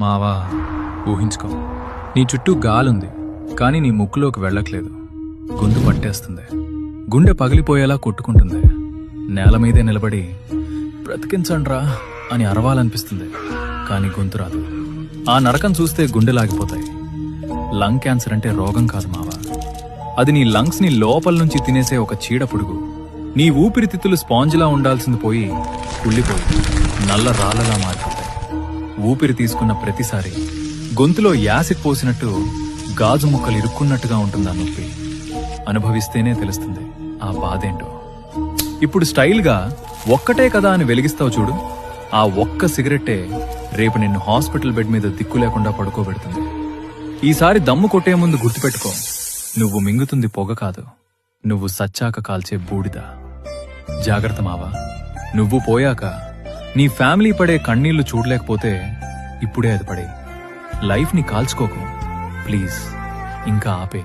మావా, ఊహించుకో. నీ చుట్టూ గాలుంది, కానీ నీ ముక్కులోకి వెళ్ళట్లేదు. గొంతు పట్టేస్తుంది, గుండె పగిలిపోయేలా కొట్టుకుంటుంది. నేల మీదే నిలబడి బ్రతికించండ్రా అని అరవాలనిపిస్తుంది, కానీ గొంతు రాదు. ఆ నరకం చూస్తే గుండెలాగిపోతాయి. లంగ్ క్యాన్సర్ అంటే రోగం కాదు మావా, అది నీ లంగ్స్ ని లోపల నుంచి తినేసే ఒక చీడ పురుగు. నీ ఊపిరితిత్తులు స్పాంజ్లా ఉండాల్సింది పోయి కుళ్ళిపోయి నల్ల రాళ్ళలా మారిపోతాయి. ఊపిరి తీసుకున్న ప్రతిసారి గొంతులో యాసిడ్ పోసినట్టు గాజు ముక్కలు ఇరుక్కున్నట్టుగా ఉంటుందా నొప్పి. అనుభవిస్తేనే తెలుస్తుంది ఆ బాధేంటో. ఇప్పుడు స్టైల్గా ఒక్కటే కదా అని వెలిగిస్తావు చూడు, ఆ ఒక్క సిగరెట్టే రేపు నిన్ను హాస్పిటల్ బెడ్ మీద దిక్కు లేకుండా పడుకోబెడుతుంది. ఈసారి దమ్ము కొట్టే ముందు గుర్తుపెట్టుకో, నువ్వు మింగుతుంది పొగ కాదు, నువ్వు సచ్చాక కాల్చే బూడిద. జాగ్రత్త మావా, నువ్వు పోయాక నీ ఫ్యామిలీ పడే కన్నీళ్లు చూడలేకపోతే ఇప్పుడే అది పడే. లైఫ్ ని కాల్చుకోకు ప్లీజ్, ఇంకా ఆపే.